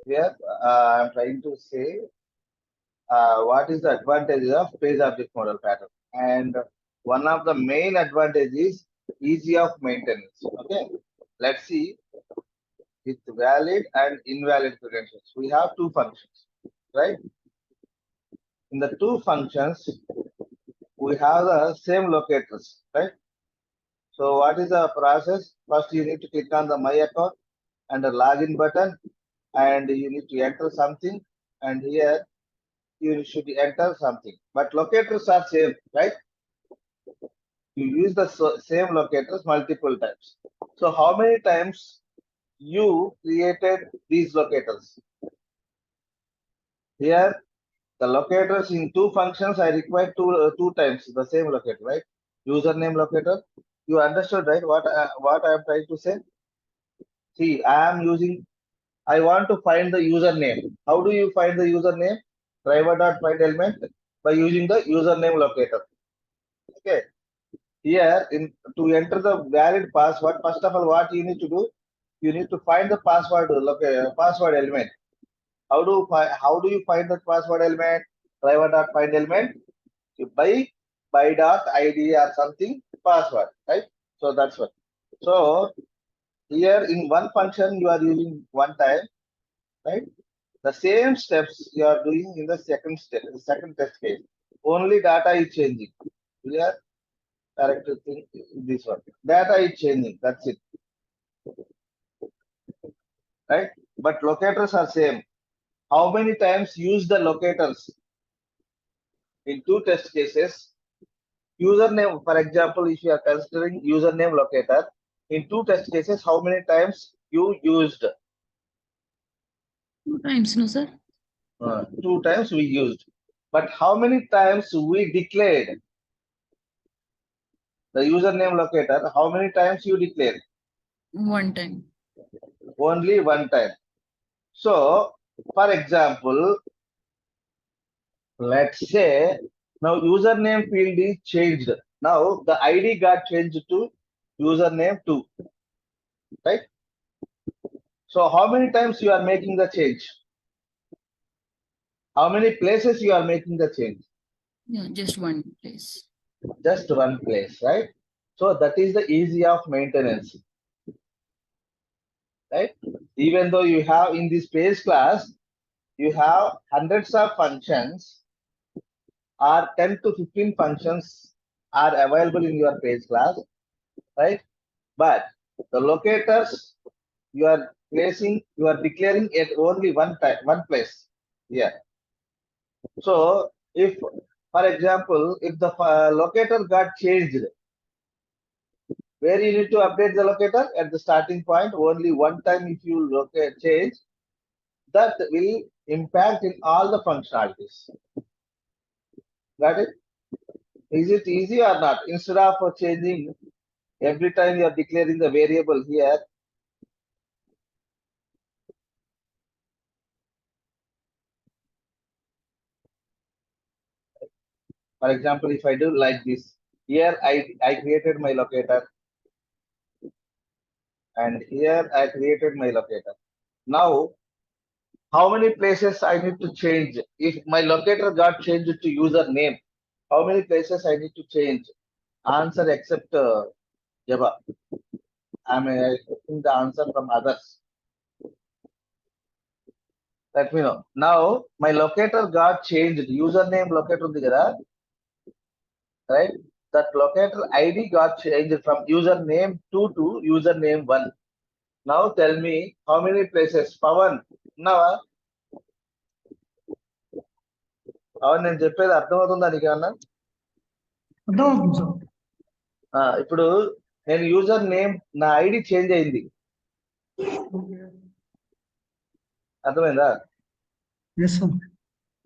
Here, I'm trying to say what is the advantage of page object model pattern. And one of the main advantages is easy of maintenance. Okay, let's see with valid and invalid credentials. We have two functions, right? In the two functions, we have the same locators, right? So what is the process? First, you need to click on the My Account and the login button, and you need to enter something. And here you should enter something. But locators are same, right? You use the same locators multiple times. So how many times you created these locators? Here, the locators in two functions, I require two times the same locator, right? Username locator. You understood, right? What I am trying to say? See, I am using. I want to find the username. How do you find the username? Driver.find element by using the username locator. Okay. Here, to enter the valid password, first of all, what you need to do? You need to find the password element. How do you find the password element? Driver.find element by dot id or something password, right? So that's what. So here in one function you are using one time, right? The same steps you are doing in the second step, the second test case. Only data is changing. Clear? Correct thing this one. Data is changing. That's it. Right? But locators are same. How many times use the locators in two test cases? Username, for example, if you are considering username locator, in two test cases, how many times you used? 2 times, no, sir? Two times we used. But how many times we declared the username locator? How many times you declared? 1 time. Only one time. So, for example, let's say now username field is changed. Now the ID got changed to username 2, right? So how many times you are making the change? How many places you are making the change? Yeah, just one place. Just one place, right? So that is the easy of maintenance, right? Even though you have in this base class, you have hundreds of functions or 10 to 15 functions are available in your base class, right? But the locators you are declaring at only one time, one place here. So if, for example, if the locator got changed, where you need to update the locator at the starting point only one time. If you locate change, that will impact in all the functionalities. Got it? Is it easy or not? Instead of changing every time you are declaring the variable here, for example, if I do like this, here I created my locator, and here I created my locator. Now, how many places I need to change? If my locator got changed to username, how many places I need to change? Answer except Java. I'm expecting the answer from others. Let me know. Now, my locator got changed. Username locator together, right? That locator ID got changed from username 2 to username 1. Now tell me how many places? Pawan. Now, Pawan, నేను చెప్పేది అర్థమవుతుందా నీకు ఏమన్నా? అర్థమవుతుంది sir. ఇప్పుడు నేను user name నా ID change అయింది, అర్థమైందా?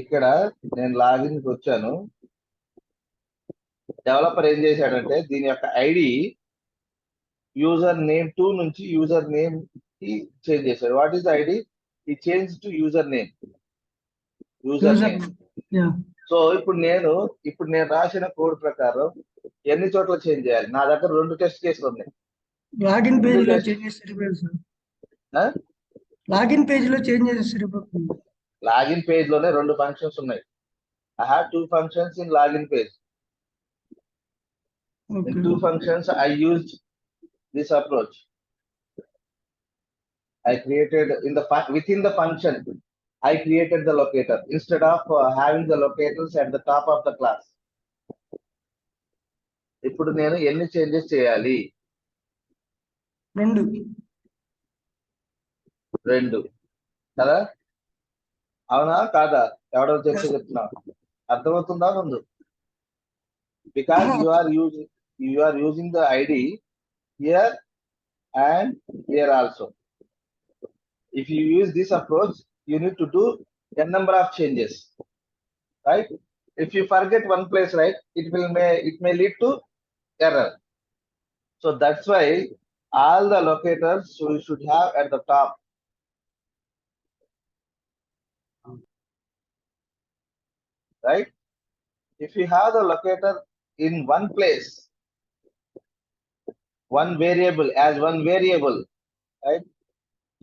ఇక్కడ నేను లాగిన్కి వచ్చాను. డెవలపర్ ఏం చేశాడంటే దీని యొక్క ఐడి యూజర్ నేమ్ 2 నుంచి యూజర్ నేమ్ కి చేంజ్ చేశాడు. What is the ID? ఈ change to user name. User name. So ఇప్పుడు నేను రాసిన కోడ్ ప్రకారం ఎన్ని చోట్ల చేంజ్ చేయాలి? నా దగ్గర 2 టెస్ట్ కేసులు ఉన్నాయి. లాగిన్ పేజ్ లో చేంజ్ చేస్తే లాగిన్ పేజ్ లో చేంజ్ చేస్తే సరిపోతుంది. లాగిన్ పేజ్ లోనే 2 functions ఉన్నాయి. I have 2 functions in login page. In 2 functions, I used this approach. I created within the function, I created the locator instead of having the locators at the top of the class. ఇప్పుడు నేను ఎన్ని changes చేయాలి? 2 కదా? అవునా కాదా? ఎవడో చెప్తున్నా అర్థమవుతుందా? ముందు because you are using the ID here and here also. If you use this approach, you need to do n number of changes, right? If you forget one place, right, it may lead to error. So that's why all the locators we should have at the top. Right? If you have the locator in one place, one variable, right?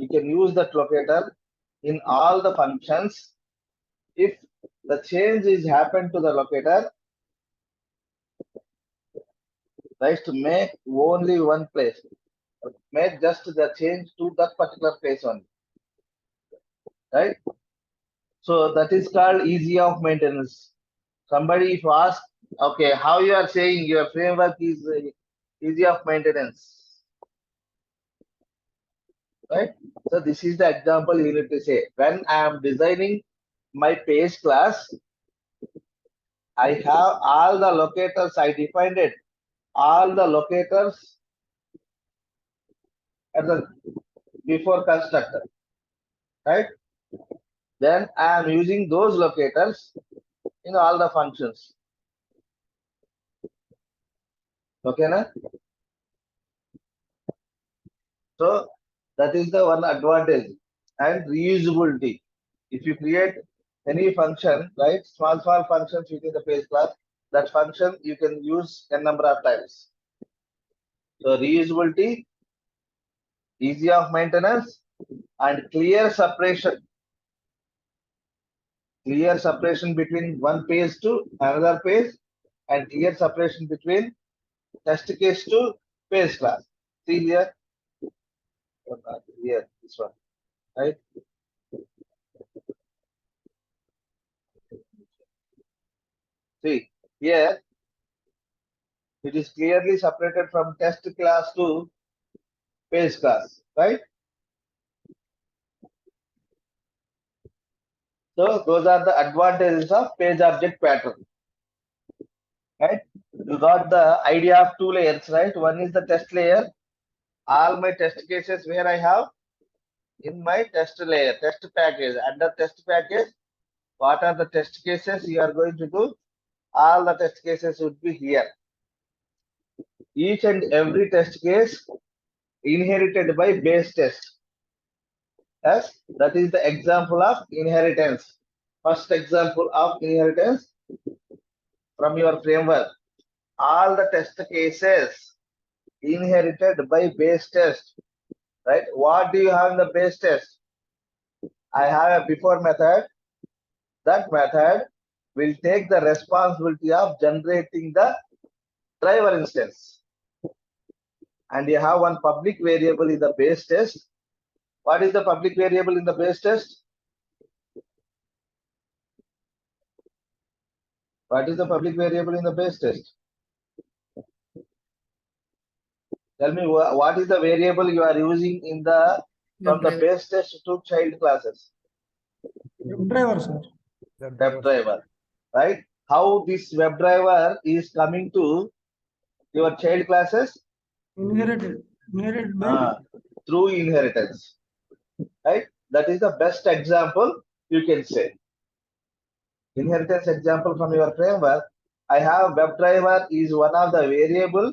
You can use that locator in all the functions. If the change is happened to the locator, right, to make only one place, make just the change to that particular place only, right? So that is called easy of maintenance. Somebody if ask, okay, how you are saying your framework is easy of maintenance, right? So this is the example you need to say. When I am designing my page class, I have all the locators, I defined it, all the locators at the before constructor, right? Then I am using those locators in all the functions. Okay, na? So that is the one advantage. And reusability. If you create any function, right, small functions within the page class, that function you can use n number of times. So reusability, easy of maintenance, and clear separation between one page to another page, and clear separation between test case to page class. See here, here this one, right? See here, it is clearly separated from test class to page class, right? So those are the advantages of page object pattern, right? You got the idea of 2 layers, right? One is the test layer. All my test cases where I have in my test layer, test package. Under test package, what are the test cases you are going to do? All the test cases would be here. Each and every test case inherited by base test. Yes, that is the example of inheritance. First example of inheritance from your framework. All the test cases inherited by base test, right? What do you have in the base test? I have a before method. That method will take the responsibility of generating the driver instance. And you have one public variable in the base test. What is the public variable in the base test? What is the public variable in the base test? Tell me what is the variable you are using in the from the base test to child classes? Web driver, sir. Web driver, right? How this web driver is coming to your child classes? Inherited by through inheritance, right? That is the best example you can say. Inheritance example from your framework. I have web driver is one of the variable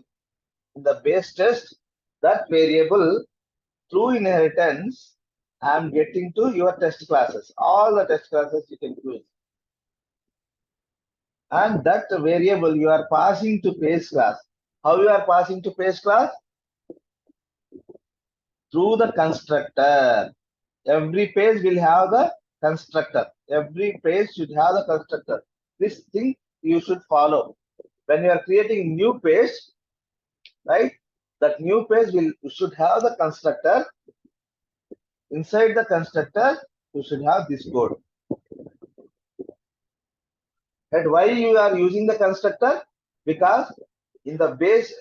in the base test. That variable through inheritance I am getting to your test classes. All the test classes you can use. And that variable you are passing to base class. How you are passing to base class? Through the constructor. every page will have the constructor. Every page should have the constructor. This thing you should follow. When you are creating new page, right? That new page should have the constructor. Inside the constructor, you should have this code. And why you are using the constructor? Because in the base,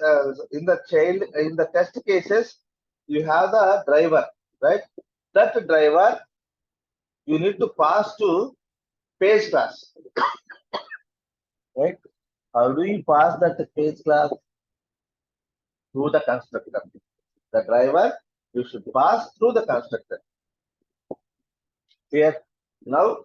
in the test cases, you have the driver, right? That driver you need to pass to page class, right? How do you pass that page class? Through the constructor. The driver you should pass through the constructor. Here now